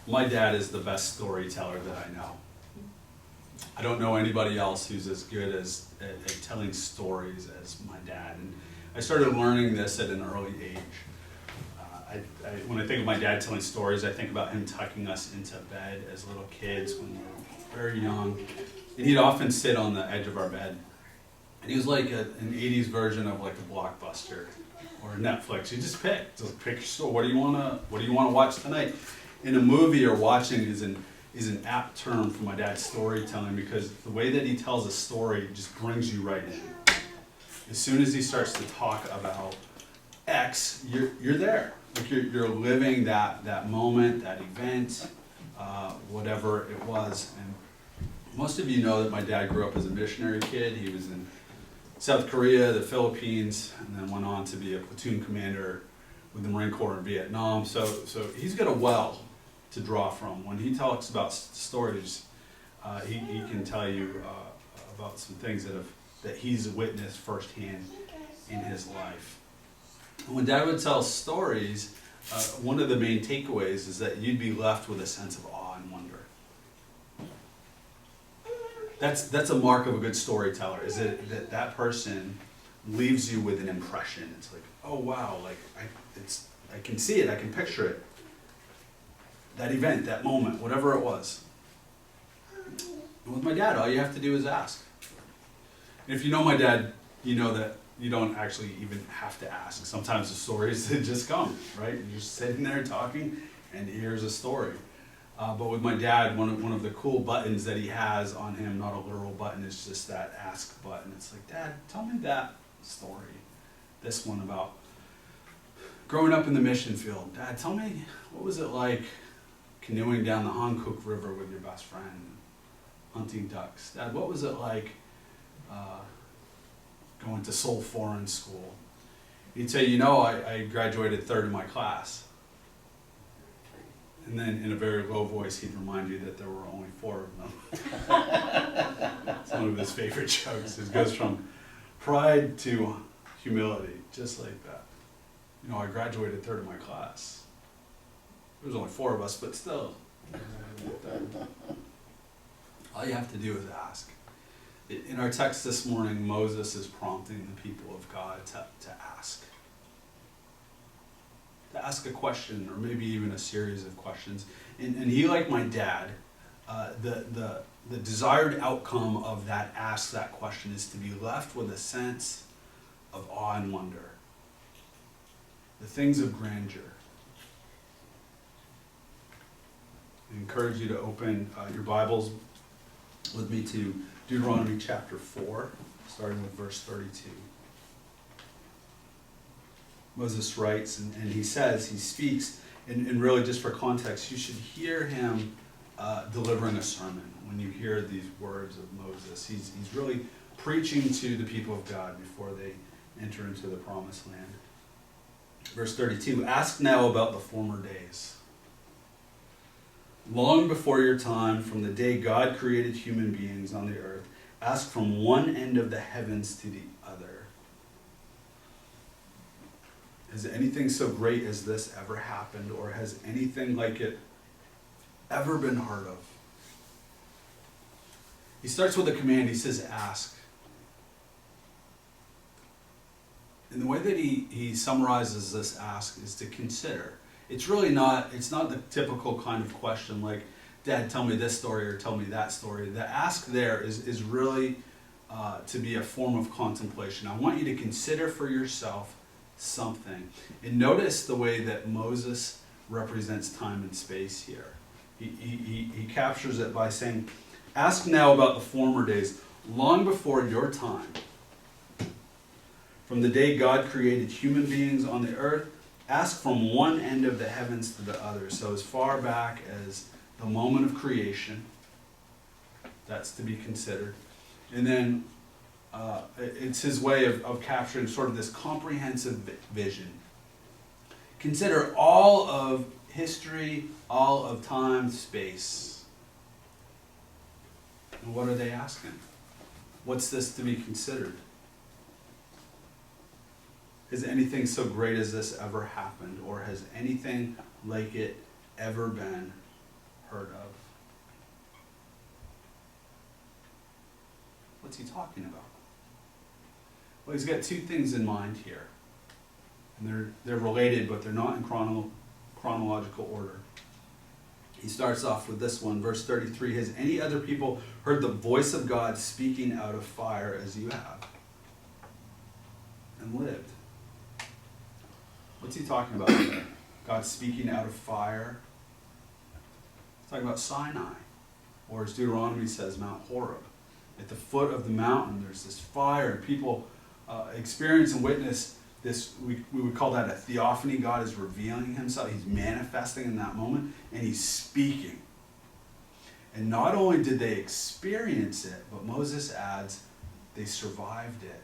My dad is the best storyteller that I know. I don't know anybody else who's as good at telling stories as my dad. And I started learning this at an early age. When I think of my dad telling stories, I think about him tucking us into bed as little kids when we were very young. And he'd often sit on the edge of our bed. And he was like an 80s version of like a Blockbuster or Netflix. You just pick your story. What do you want to watch tonight? In a movie or watching is an apt term for my dad's storytelling, because the way that he tells a story just brings you right in. As soon as he starts to talk about X, you're there. Like you're living that moment, that event, whatever it was. And most of you know that my dad grew up as a missionary kid. He was in South Korea, the Philippines, and then went on to be a platoon commander with the Marine Corps in Vietnam. So he's got a well to draw from. When he talks about stories, he can tell you about some things that he's witnessed firsthand in his life. And when Dad would tell stories, one of the main takeaways is that you'd be left with a sense of awe and wonder. That's a mark of a good storyteller, is that person leaves you with an impression. It's like, oh wow, like I can see it, I can picture it. That event, that moment, whatever it was. And with my dad, all you have to do is ask. And if you know my dad, you know that you don't actually even have to ask. Sometimes the stories just come, right? You're just sitting there talking, and here's a story. But with my dad, one of the cool buttons that he has on him, not a literal button, is just that ask button. It's like, Dad, tell me that story. This one about growing up in the mission field. Dad, tell me, what was it like canoeing down the Hankook River with your best friend, hunting ducks? Dad, what was it like going to Seoul Foreign School? He'd say, I graduated third in my class. And then in a very low voice, he'd remind you that there were only 4 of them. It's one of his favorite jokes. It goes from pride to humility, just like that. I graduated third in my class. There was only 4 of us, but still. All you have to do is ask. In our text this morning, Moses is prompting the people of God to ask. To ask a question, or maybe even a series of questions. And he, like my dad, the desired outcome of that question is to be left with a sense of awe and wonder. The things of grandeur. I encourage you to open your Bibles with me to Deuteronomy chapter 4, starting with verse 32. Moses writes, and he says, he speaks, and really just for context, you should hear him delivering a sermon when you hear these words of Moses. He's really preaching to the people of God before they enter into the promised land. Verse 32, ask now about the former days. Long before your time, from the day God created human beings on the earth, ask from one end of the heavens to the other. Has anything so great as this ever happened, or has anything like it ever been heard of? He starts with a command. He says, ask. And the way that he summarizes this ask is to consider. It's not the typical kind of question like, Dad, tell me this story or tell me that story. The ask there is really to be a form of contemplation. I want you to consider for yourself something. And notice the way that Moses represents time and space here. He captures it by saying, ask now about the former days, long before your time. From the day God created human beings on the earth, ask from one end of the heavens to the other. So as far back as the moment of creation, that's to be considered. And then it's his way of capturing sort of this comprehensive vision. Consider all of history, all of time, space. And what are they asking? What's this to be considered? Has anything so great as this ever happened, or has anything like it ever been heard of. What's he talking about? Well, he's got two things in mind here. And they're related, but they're not in chronological order. He starts off with this one, verse 33. Has any other people heard the voice of God speaking out of fire as you have? And lived. What's he talking about there? God speaking out of fire. He's talking about Sinai. Or as Deuteronomy says, Mount Horeb. At the foot of the mountain, there's this fire, and people experience and witness this. We would call that a theophany. God is revealing himself. He's manifesting in that moment, and he's speaking. And not only did they experience it, but Moses adds, they survived it.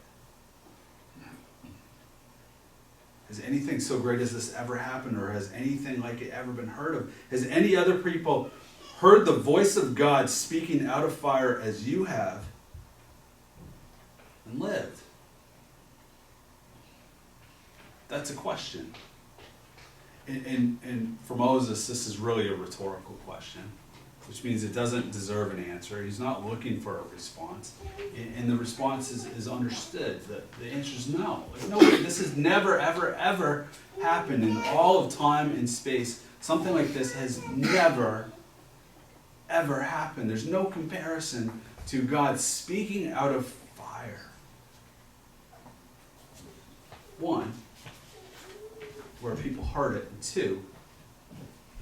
Has anything so great as this ever happened, or has anything like it ever been heard of? Has any other people heard the voice of God speaking out of fire as you have and lived? That's a question. And for Moses, this is really a rhetorical question, which means it doesn't deserve an answer. He's not looking for a response. And the response is understood. The answer is no. No, this has never, ever, ever happened in all of time and space. Something like this has never, ever happened. There's no comparison to God speaking out of fire. One, where people heard it, and two,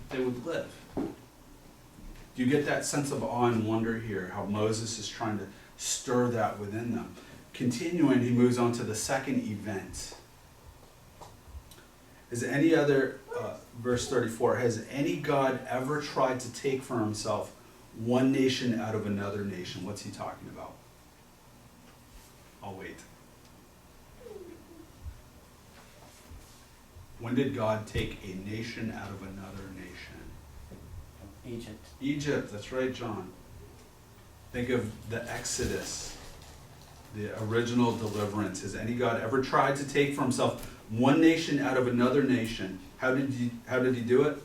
they would live. Do you get that sense of awe and wonder here, how Moses is trying to stir that within them? Continuing, he moves on to the second event. Is any other, verse 34, has any God ever tried to take for himself one nation out of another nation? What's he talking about? I'll wait. When did God take a nation out of another nation? Egypt. Egypt, that's right, John. Think of the Exodus, the original deliverance. Has any God ever tried to take for himself one nation out of another nation? How did he do it?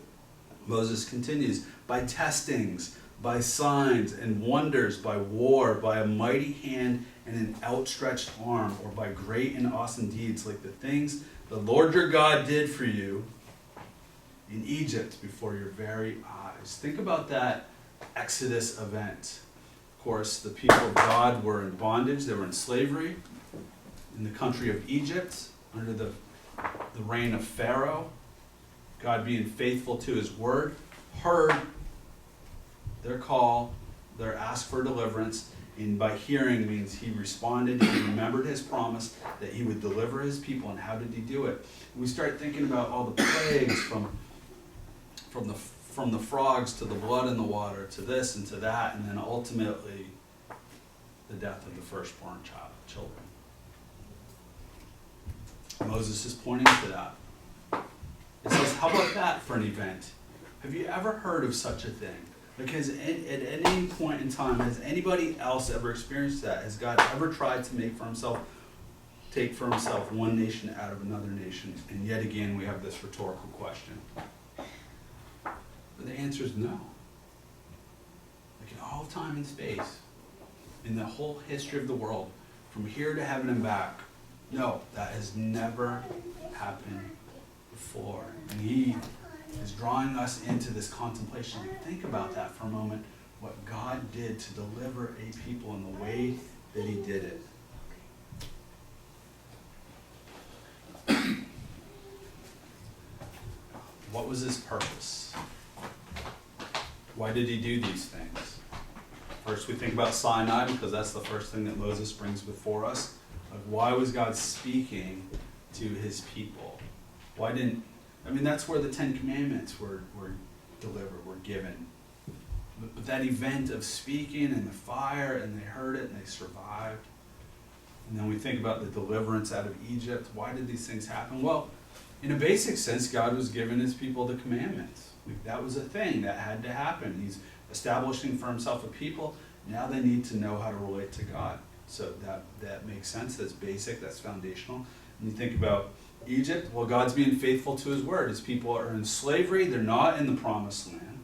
Moses continues, by testings, by signs and wonders, by war, by a mighty hand and an outstretched arm, or by great and awesome deeds, like the things the Lord your God did for you in Egypt before your very eyes. Think about that Exodus event. Of course, the people of God were in bondage. They were in slavery in the country of Egypt under the reign of Pharaoh. God, being faithful to his word, heard their call, their ask for deliverance, and by hearing means he responded, he remembered his promise that he would deliver his people. And how did he do it? And we start thinking about all the plagues from the frogs to the blood in the water to this and to that, and then ultimately the death of the firstborn children. Moses is pointing to that. It says, how about that for an event? Have you ever heard of such a thing? Because at any point in time, has anybody else ever experienced that? Has God ever tried to take for himself one nation out of another nation? And yet again, we have this rhetorical question. But the answer is no. Like in all time and space, in the whole history of the world, from here to heaven and back, no, that has never happened before. And he is drawing us into this contemplation. Think about that for a moment, what God did to deliver a people in the way that he did it. What was his purpose? Why did he do these things? First, we think about Sinai, because that's the first thing that Moses brings before us. Like, why was God speaking to his people? That's where the Ten Commandments were delivered, were given. But that event of speaking and the fire, and they heard it and they survived. And then we think about the deliverance out of Egypt. Why did these things happen? Well, in a basic sense, God was giving his people the commandments. That was a thing that had to happen. He's establishing for himself a people. Now they need to know how to relate to God. So that makes sense. That's basic. That's foundational. And you think about Egypt. Well, God's being faithful to his word. His people are in slavery. They're not in the promised land.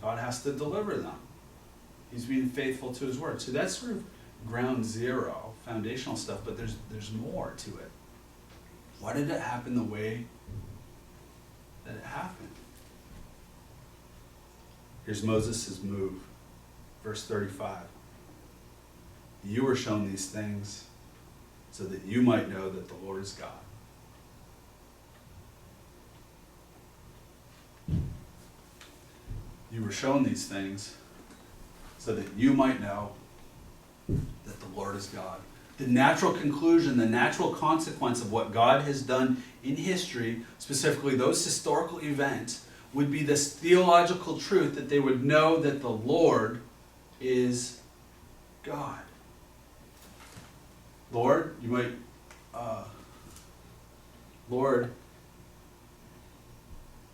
God has to deliver them. He's being faithful to his word. So that's sort of ground zero, foundational stuff, but there's more to it. Why did it happen the way that it happened? Here's Moses' move. Verse 35. You were shown these things so that you might know that the Lord is God. You were shown these things so that you might know that the Lord is God. The natural conclusion, the natural consequence of what God has done in history, specifically those historical events, would be this theological truth that they would know that the Lord is God. Lord, you might, Lord,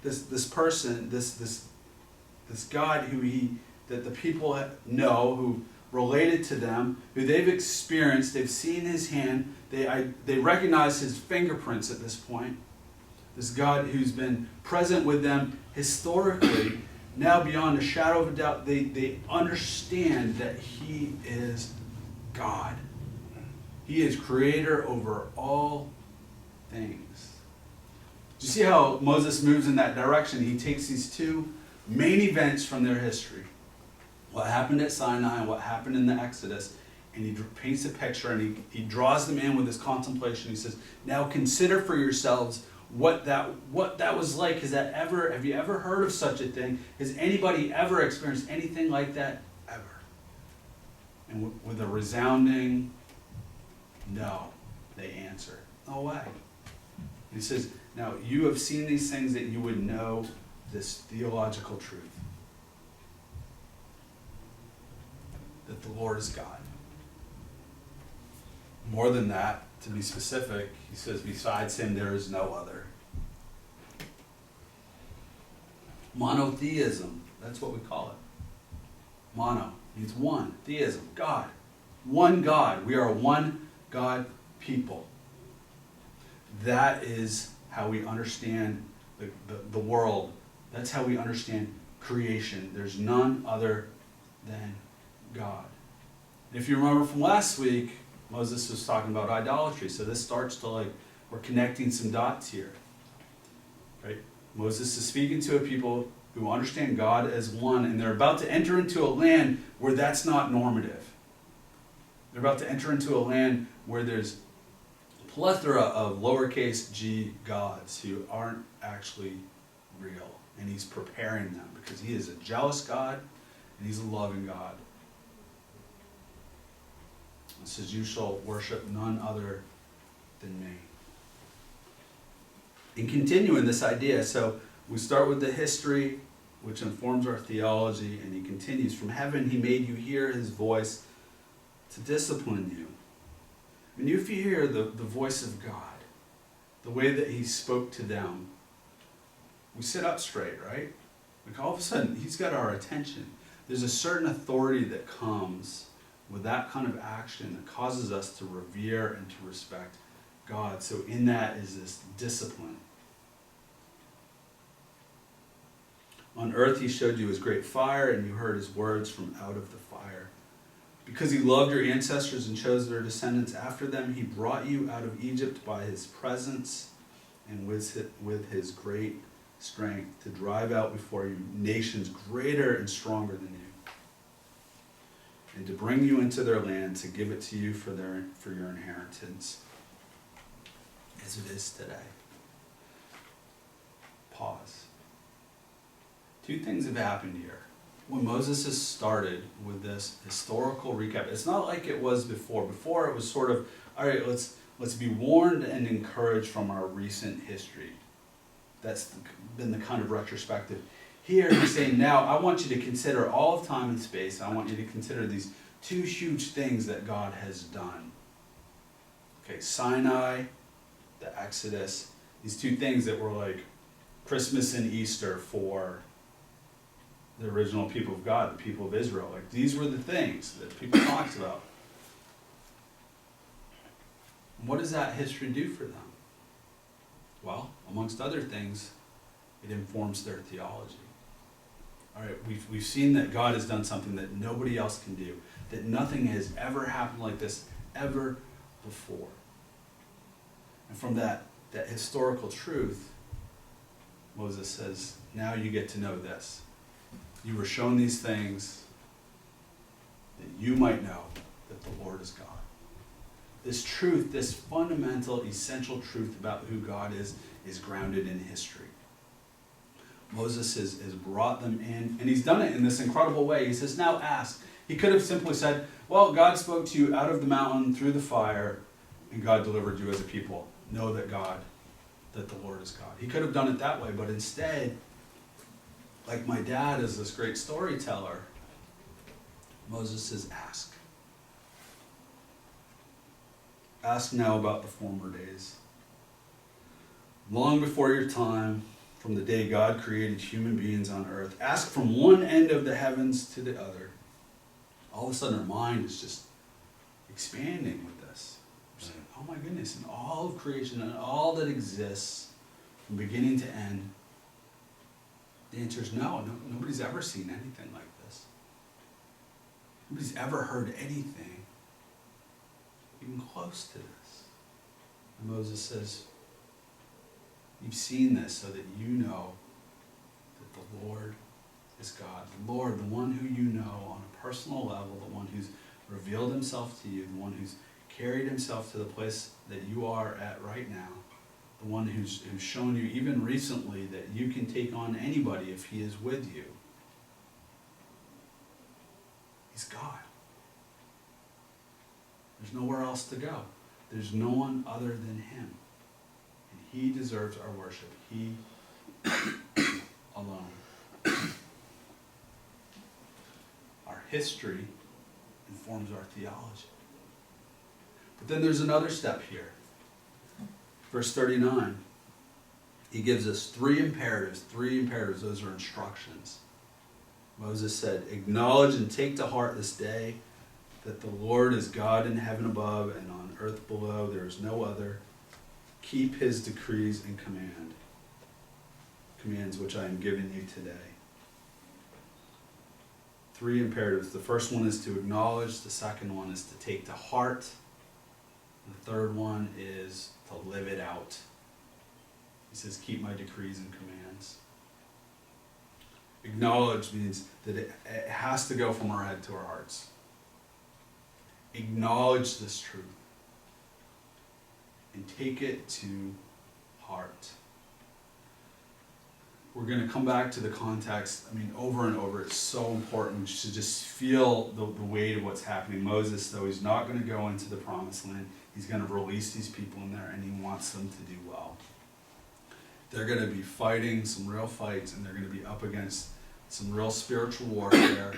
this person, this God that the people know, who related to them, who they've experienced, they've seen his hand, they recognize his fingerprints at this point. This God who's been present with them historically, now beyond a shadow of a doubt, they understand that he is God. He is creator over all things. Do you see how Moses moves in that direction? He takes these two main events from their history, what happened at Sinai and what happened in the Exodus, and he paints a picture, and he draws them in with his contemplation. He says, now consider for yourselves what that was like. Have you ever heard of such a thing? Has anybody ever experienced anything like that? Ever? And with a resounding no, they answer, no way. He says, now you have seen these things that you would know this theological truth, that the Lord is God. More than that, to be specific, he says, besides him there is no other. Monotheism, that's what we call it. Mono means one. Theism, God. One God. We are a one God people. That is how we understand the world. That's how we understand creation. There's none other than God. And if you remember from last week, Moses was talking about idolatry. So this starts to we're connecting some dots here. Right? Moses is speaking to a people who understand God as one, and they're about to enter into a land where that's not normative. They're about to enter into a land where there's a plethora of lowercase g gods who aren't actually real. And he's preparing them because he is a jealous God and he's a loving God. It says, you shall worship none other than me. And continuing this idea, so we start with the history, which informs our theology, and he continues, from heaven he made you hear his voice to discipline you. And if you hear the voice of God, the way that he spoke to them, we sit up straight, right? All of a sudden, he's got our attention. There's a certain authority that comes with that kind of action that causes us to revere and to respect God. So in that is this discipline. On earth he showed you his great fire, and you heard his words from out of the fire. Because he loved your ancestors and chose their descendants after them, he brought you out of Egypt by his presence and with his great strength to drive out before you nations greater and stronger than you, and to bring you into their land, to give it to you for your inheritance, as it is today. Pause. Two things have happened here. When Moses has started with this historical recap, it's not like it was before. Before it was sort of, all right, let's be warned and encouraged from our recent history. That's been the kind of retrospective. Here he's saying, now I want you to consider all of time and space. I want you to consider these two huge things that God has done. Okay, Sinai, the Exodus, these two things that were like Christmas and Easter for the original people of God, the people of Israel. Like, these were the things that people talked about. And what does that history do for them? Well, amongst other things, it informs their theology. All right, we've seen that God has done something that nobody else can do, that nothing has ever happened like this ever before. And from that historical truth, Moses says, now you get to know this. You were shown these things that you might know that the Lord is God. This truth, this fundamental, essential truth about who God is grounded in history. Moses has brought them in, and he's done it in this incredible way. He says, now ask. He could have simply said, well, God spoke to you out of the mountain, through the fire, and God delivered you as a people. Know that the Lord is God. He could have done it that way, but instead, like my dad is this great storyteller, Moses says, ask. Ask now about the former days. Long before your time, from the day God created human beings on earth, ask from one end of the heavens to the other. All of a sudden our mind is just expanding with this. We're saying, oh my goodness, in all of creation and all that exists, from beginning to end, the answer is no. Nobody's ever seen anything like this. Nobody's ever heard anything even close to this. And Moses says, you've seen this so that you know that the Lord is God. The Lord, the one who you know on a personal level, the one who's revealed himself to you, the one who's carried himself to the place that you are at right now, the one who's shown you even recently that you can take on anybody if he is with you. He's God. There's nowhere else to go. There's no one other than him. And he deserves our worship. He alone. Our history informs our theology. But then there's another step here. Verse 39. He gives us three imperatives. Those are instructions. Moses said, acknowledge and take to heart this day that the Lord is God in heaven above and on earth below. There is no other. Keep his decrees and commands which I am giving you today. Three imperatives. The first one is to acknowledge. The second one is to take to heart. The third one is to live it out. He says, keep my decrees and commands. Acknowledge means that it has to go from our head to our hearts. Acknowledge this truth and take it to heart. We're going to come back to the context. Over and over, it's so important to just feel the weight of what's happening. Moses, though, he's not going to go into the promised land. He's going to release these people in there, and he wants them to do well. They're going to be fighting some real fights, and they're going to be up against some real spiritual warfare.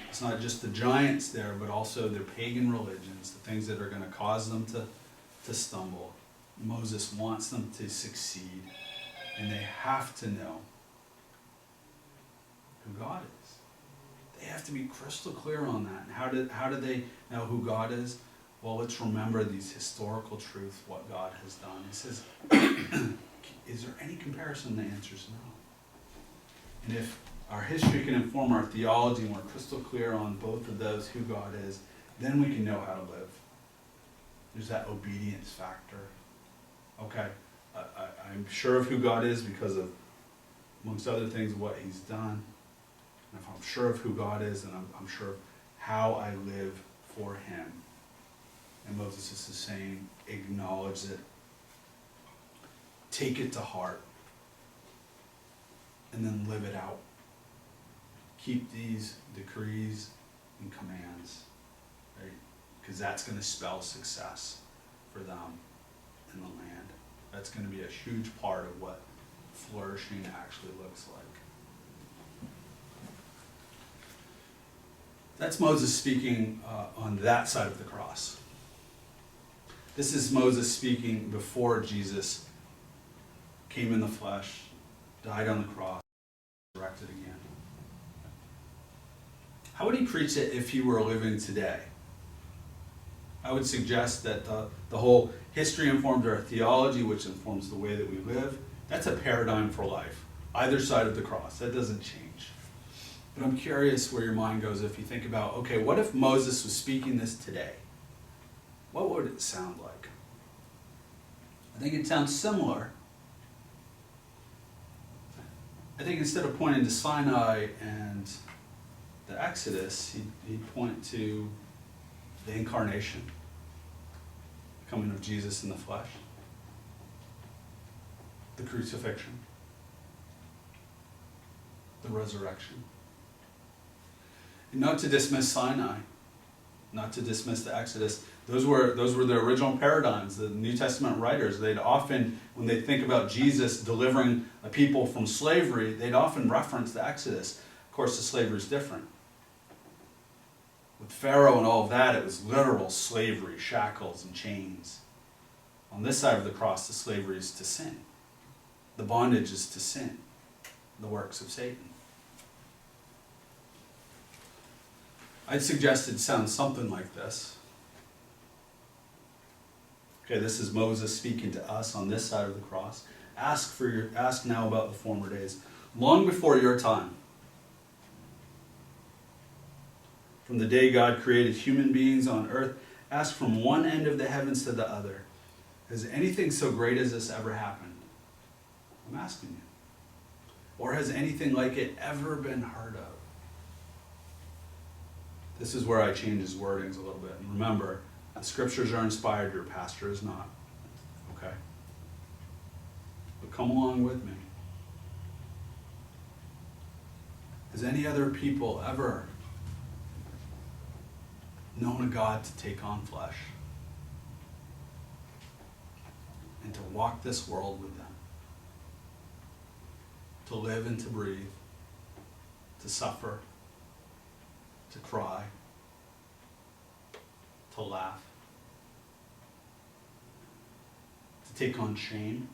It's not just the giants there, but also their pagan religions, the things that are going to cause them to stumble. Moses wants them to succeed, and they have to know who God is. They have to be crystal clear on that. And how do they know who God is? Well, let's remember these historical truths, what God has done. He says, is there any comparison? The answer is no. And if our history can inform our theology and we're crystal clear on both of those, who God is, then we can know how to live. There's that obedience factor. Okay, I'm sure of who God is because of, amongst other things, what he's done. And if I'm sure of who God is, then I'm sure of how I live for him. And Moses is saying, acknowledge it, take it to heart, and then live it out. Keep these decrees and commands, right? Because that's going to spell success for them in the land. That's going to be a huge part of what flourishing actually looks like. That's Moses speaking on that side of the cross. This is Moses speaking before Jesus came in the flesh, died on the cross, resurrected again. How would he preach it if he were living today? I would suggest that the whole history informs our theology, which informs the way that we live. That's a paradigm for life. Either side of the cross. That doesn't change. But I'm curious where your mind goes if you think about, okay, what if Moses was speaking this today? What would it sound like? I think it sounds similar. I think instead of pointing to Sinai and the Exodus, he'd point to the incarnation, the coming of Jesus in the flesh, the crucifixion, the resurrection. And not to dismiss Sinai, not to dismiss the Exodus. Those were the original paradigms. The New Testament writers, they'd often, when they think about Jesus delivering a people from slavery, they'd often reference the Exodus. Of course, the slavery is different. With Pharaoh and all of that, it was literal slavery, shackles and chains. On this side of the cross, the slavery is to sin. The bondage is to sin, the works of Satan. I'd suggest it sounds something like this. Okay, this is Moses speaking to us on this side of the cross. Ask now about the former days, long before your time. From the day God created human beings on earth, ask from one end of the heavens to the other. Has anything so great as this ever happened? I'm asking you. Or has anything like it ever been heard of? This is where I change his wordings a little bit. And remember, the scriptures are inspired, your pastor is not. Okay? But come along with me. Has any other people ever known a God to take on flesh and to walk this world with them? To live and to breathe, to suffer, to cry, to laugh, to take on shame,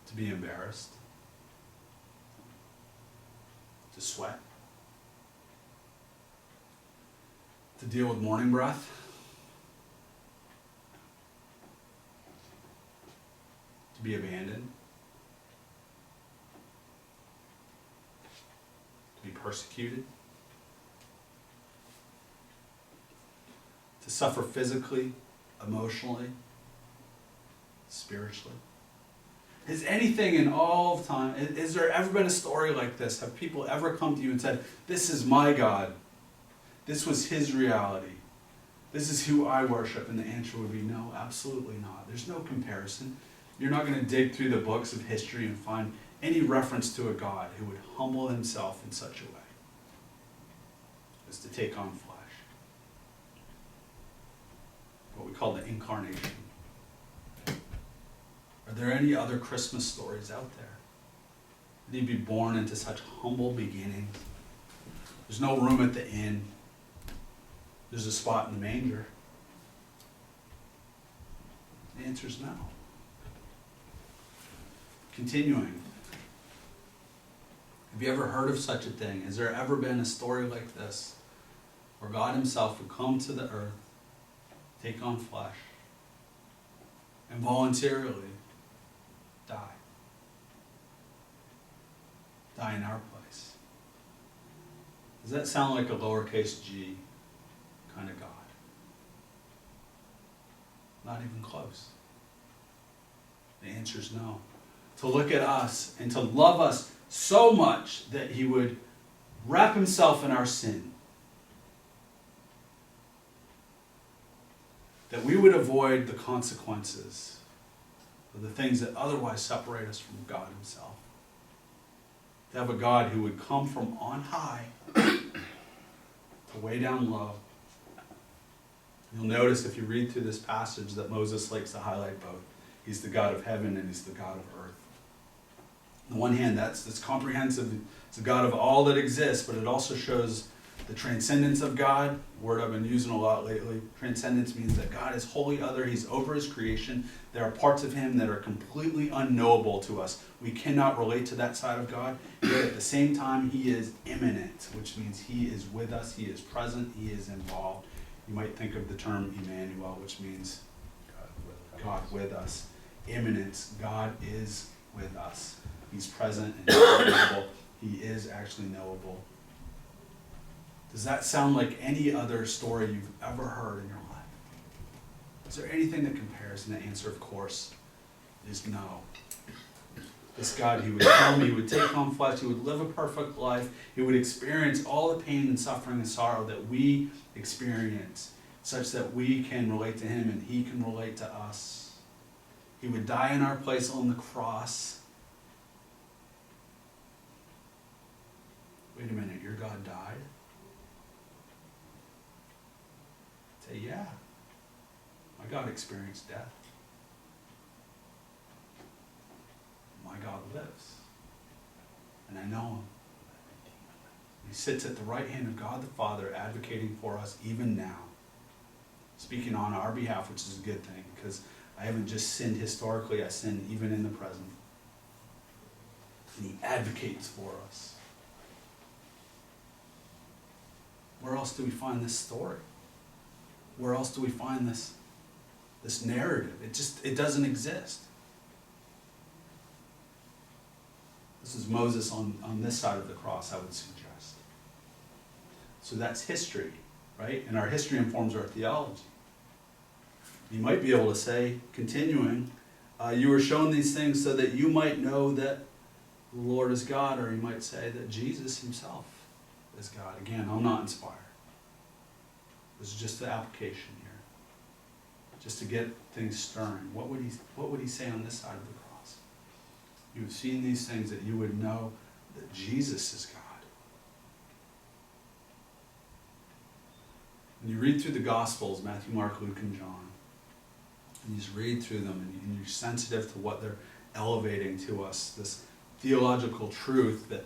to be embarrassed, to sweat, to deal with morning breath, to be abandoned, to be persecuted, to suffer physically, emotionally, spiritually. Has anything in all of time, has there ever been a story like this? Have people ever come to you and said, this is my God, this was his reality, this is who I worship? And the answer would be no, absolutely not. There's no comparison. You're not going to dig through the books of history and find any reference to a God who would humble himself in such a way as to take on flesh. What we call the incarnation. Are there any other Christmas stories out there? Did he be born into such humble beginnings? There's no room at the inn. There's a spot in the manger. The answer is no. Continuing. Have you ever heard of such a thing? Has there ever been a story like this where God himself would come to the earth, take on flesh, and voluntarily die? Die in our place. Does that sound like a lowercase g kind of God? Not even close. The answer is no. To look at us and to love us so much that he would wrap himself in our sin. That we would avoid the consequences of the things that otherwise separate us from God himself. To have a God who would come from on high to way down low. You'll notice if you read through this passage that Moses likes to highlight both. He's the God of heaven and he's the God of earth. On the one hand, that's comprehensive. It's the God of all that exists, but it also shows the transcendence of God, a word I've been using a lot lately. Transcendence means that God is wholly other. He's over his creation. There are parts of him that are completely unknowable to us. We cannot relate to that side of God. Yet at the same time, he is immanent, which means he is with us, he is present, he is involved. You might think of the term Emmanuel, which means God with us. Immanence, God is with us. He's present and he's available. He is actually knowable. Does that sound like any other story you've ever heard in your life? Is there anything that compares? And the answer, of course, is no. This God, he would come, he would take on flesh, he would live a perfect life, he would experience all the pain and suffering and sorrow that we experience, such that we can relate to him and he can relate to us. He would die in our place on the cross. Wait a minute, your God died? Say, yeah. My God experienced death. My God lives. And I know him. He sits at the right hand of God the Father, advocating for us even now. Speaking on our behalf, which is a good thing, because I haven't just sinned historically, I sin even in the present. And he advocates for us. Where else do we find this story? Where else do we find this narrative? It doesn't exist. This is Moses on this side of the cross, I would suggest. So that's history, right? And our history informs our theology. You might be able to say, continuing, you were shown these things so that you might know that the Lord is God, or you might say that Jesus himself is God. Again, I'm not inspired. This is just the application here. Just to get things stirring. What would he say on this side of the cross? You've seen these things that you would know that Jesus is God. When you read through the Gospels, Matthew, Mark, Luke, and John, and you just read through them and you're sensitive to what they're elevating to us, this theological truth that,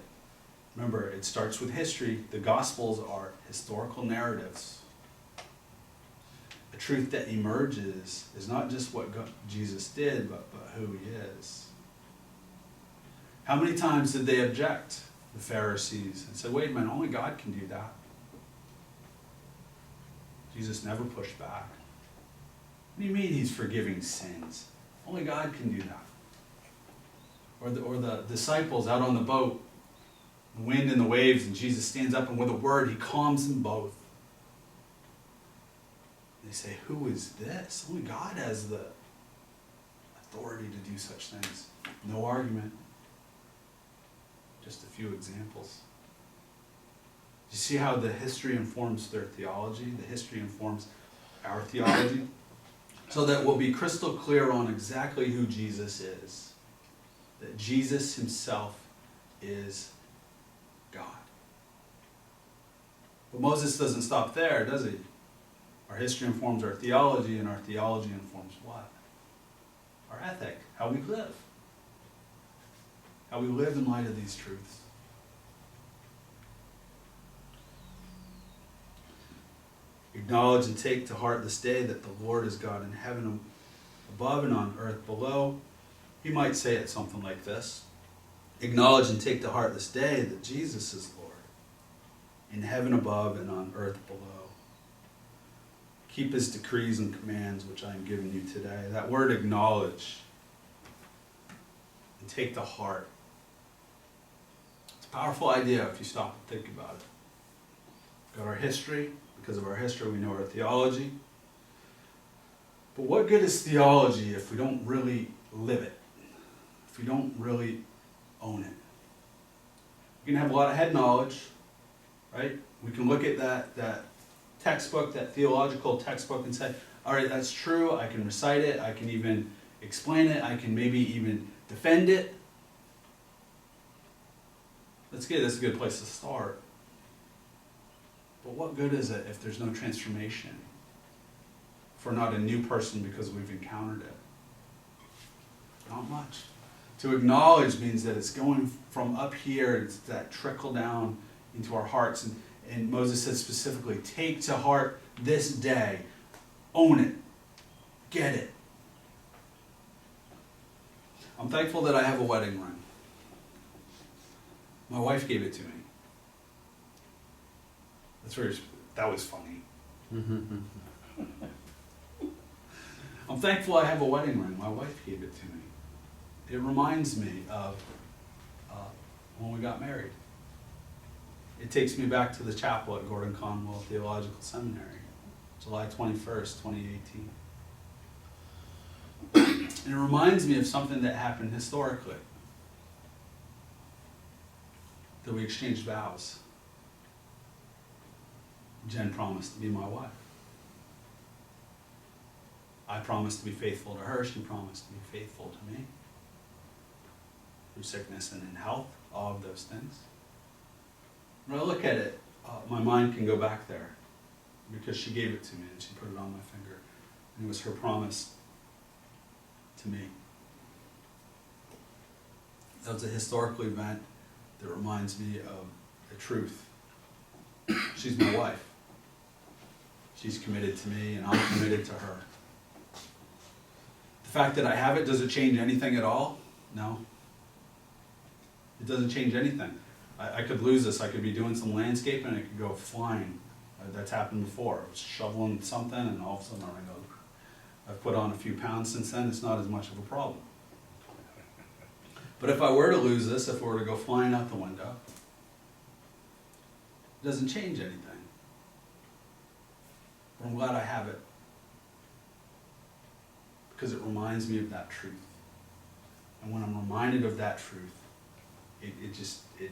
remember, it starts with history. The Gospels are historical narratives. A truth that emerges is not just what Jesus did, but who he is. How many times did they object, the Pharisees, and said, wait a minute, only God can do that? Jesus never pushed back. What do you mean he's forgiving sins? Only God can do that. Or the disciples out on the boat, the wind and the waves, and Jesus stands up and with a word he calms them both. They say, who is this? Only God has the authority to do such things. No argument. Just a few examples. You see how the history informs their theology? The history informs our theology? So that we'll be crystal clear on exactly who Jesus is. That Jesus himself is God. But Moses doesn't stop there, does he? Our history informs our theology, and our theology informs what? Our ethic, how we live. How we live in light of these truths. Acknowledge and take to heart this day that the Lord is God in heaven above and on earth below. He might say it something like this. Acknowledge and take to heart this day that Jesus is Lord, in heaven above and on earth below. Keep his decrees and commands, which I am giving you today. That word acknowledge and take to heart. It's a powerful idea if you stop and think about it. We've got our history. Because of our history, we know our theology. But what good is theology if we don't really live it? If we don't really own it? We can have a lot of head knowledge, right? We can look at that textbook, that theological textbook, and say, all right, that's true. I can recite it. I can even explain it. I can maybe even defend it. That's good. That's a good place to start. But what good is it if there's no transformation? If we're not a new person because we've encountered it? Not much. To acknowledge means that it's going from up here, it's that trickle down into our hearts. And Moses said specifically, take to heart this day. Own it. Get it. I'm thankful that I have a wedding ring. My wife gave it to me. That was funny. I'm thankful I have a wedding ring. My wife gave it to me. It reminds me of when we got married. It takes me back to the chapel at Gordon Conwell Theological Seminary, July 21st, 2018. And it reminds me of something that happened historically. That we exchanged vows. Jen promised to be my wife. I promised to be faithful to her. She promised to be faithful to me. Through sickness and in health, all of those things. When I look at it, my mind can go back there because she gave it to me and she put it on my finger. And it was her promise to me. That was a historical event that reminds me of the truth. She's my wife. She's committed to me and I'm committed to her. The fact that I have it, does it change anything at all? No. It doesn't change anything. I could lose this. I could be doing some landscaping and it could go flying. That's happened before. I was shoveling something and all of a sudden I go, I've put on a few pounds since then. It's not as much of a problem. But if I were to lose this, if it were to go flying out the window, it doesn't change anything. But I'm glad I have it. Because it reminds me of that truth. And when I'm reminded of that truth, it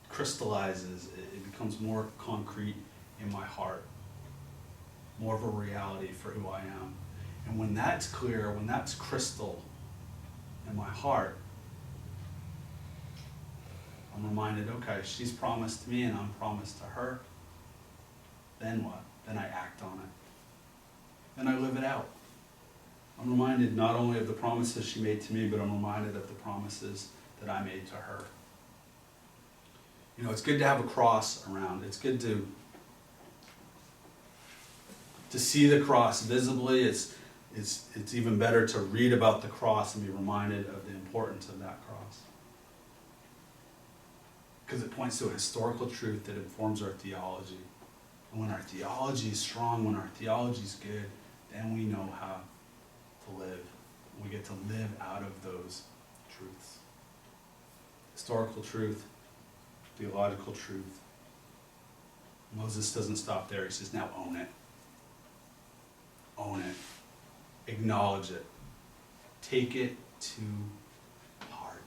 crystallizes, it becomes more concrete in my heart, more of a reality for who I am. And when that's clear, when that's crystal in my heart, I'm reminded, okay, she's promised to me and I'm promised to her. Then what? Then I act on it. Then I live it out. I'm reminded not only of the promises she made to me, but I'm reminded of the promises that I made to her. You know, it's good to have a cross around. It's good to see the cross visibly. It's even better to read about the cross and be reminded of the importance of that cross. Because it points to a historical truth that informs our theology. And when our theology is strong, when our theology is good, then we know how to live. We get to live out of those truths. Historical truth, theological truth. Moses doesn't stop there. He says, now own it. Own it. Acknowledge it. Take it to heart.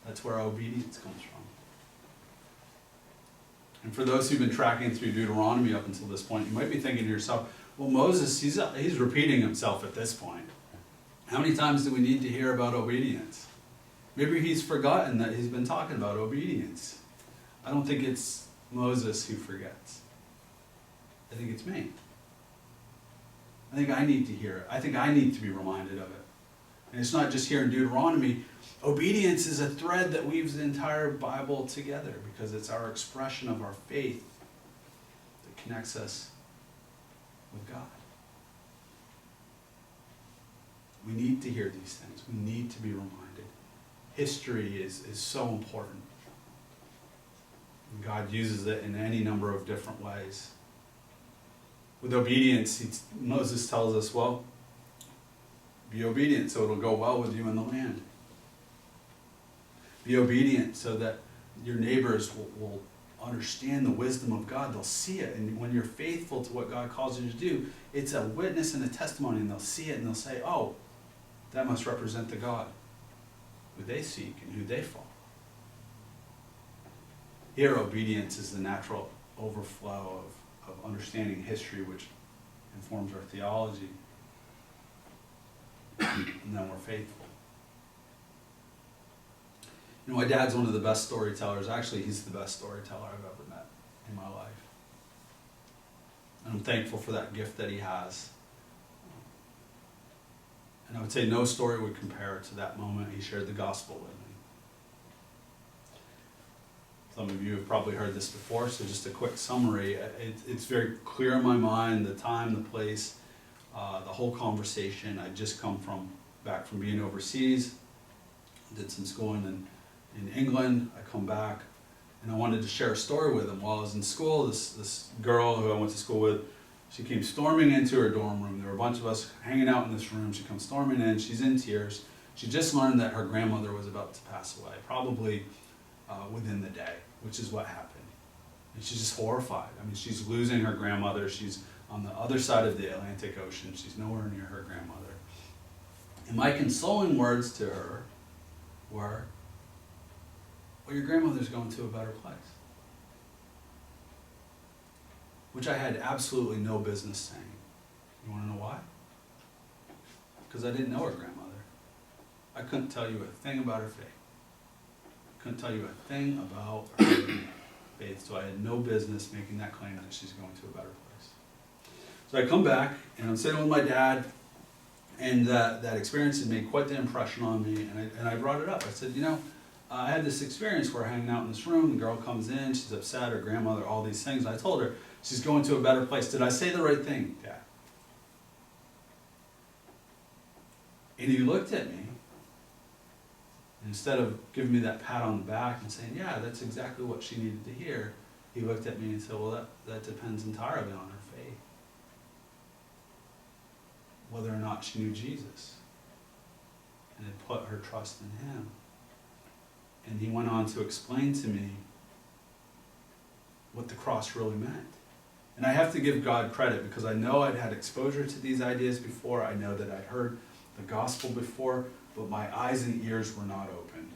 That's where obedience comes from. And for those who've been tracking through Deuteronomy up until this point, you might be thinking to yourself, well, Moses, he's repeating himself at this point. How many times do we need to hear about obedience? Maybe he's forgotten that he's been talking about obedience. I don't think it's Moses who forgets. I think it's me. I think I need to hear it. I think I need to be reminded of it. And it's not just here in Deuteronomy. Obedience is a thread that weaves the entire Bible together because it's our expression of our faith that connects us with God. We need to hear these things. We need to be reminded. History is so important. And God uses it in any number of different ways. With obedience, Moses tells us, well, be obedient so it'll go well with you in the land. Be obedient so that your neighbors will understand the wisdom of God. They'll see it. And when you're faithful to what God calls you to do, it's a witness and a testimony. And they'll see it and they'll say, oh, that must represent the God who they seek and who they follow. Here, obedience is the natural overflow of understanding history, which informs our theology. And then we're faithful. You know, my dad's one of the best storytellers. Actually, he's the best storyteller I've ever met in my life. And I'm thankful for that gift that he has. And I would say no story would compare to that moment he shared the gospel with me. Some of you have probably heard this before, so just a quick summary. It's very clear in my mind, the time, the place, the whole conversation. I'd just come back from being overseas, did some schooling in England. I come back, and I wanted to share a story with him. While I was in school, this girl who I went to school with, she came storming into her dorm room. There were a bunch of us hanging out in this room. She comes storming in. She's in tears. She just learned that her grandmother was about to pass away, probably within the day, which is what happened. And she's just horrified. I mean, she's losing her grandmother. She's on the other side of the Atlantic Ocean. She's nowhere near her grandmother. And my consoling words to her were, well, your grandmother's going to a better place. Which I had absolutely no business saying. You want to know why? Because I didn't know her grandmother. I couldn't tell you a thing about her faith. Couldn't tell you a thing about her faith, so I had no business making that claim that she's going to a better place. So I come back, and I'm sitting with my dad, and that experience had made quite the impression on me, and I brought it up. I said, I had this experience where we're hanging out in this room, the girl comes in, she's upset, her grandmother, all these things. I told her, she's going to a better place. Did I say the right thing, Dad? And he looked at me, and instead of giving me that pat on the back and saying, yeah, that's exactly what she needed to hear, he looked at me and said, well, that depends entirely on her faith. Whether or not she knew Jesus and had put her trust in him. And he went on to explain to me what the cross really meant. And I have to give God credit because I know I'd had exposure to these ideas before. I know that I'd heard the gospel before, but my eyes and ears were not open.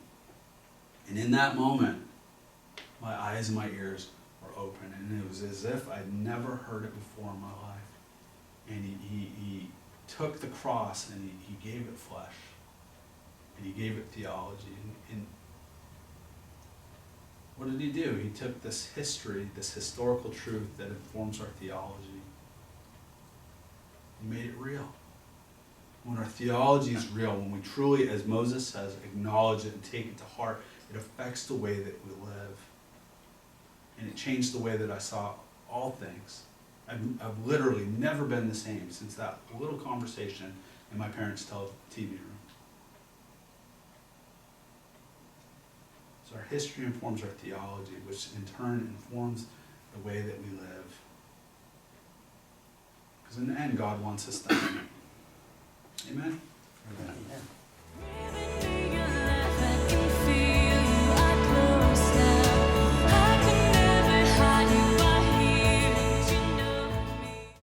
And in that moment, my eyes and my ears were open. And it was as if I'd never heard it before in my life. And he took the cross and he gave it flesh. And he gave it theology. And what did he do? He took this history, this historical truth that informs our theology. He made it real. When our theology is real, when we truly, as Moses says, acknowledge it and take it to heart, it affects the way that we live. And it changed the way that I saw all things. I've literally never been the same since that little conversation in my parents' TV room. So our history informs our theology, which in turn informs the way that we live. Because in the end, God wants us to. Amen? Amen.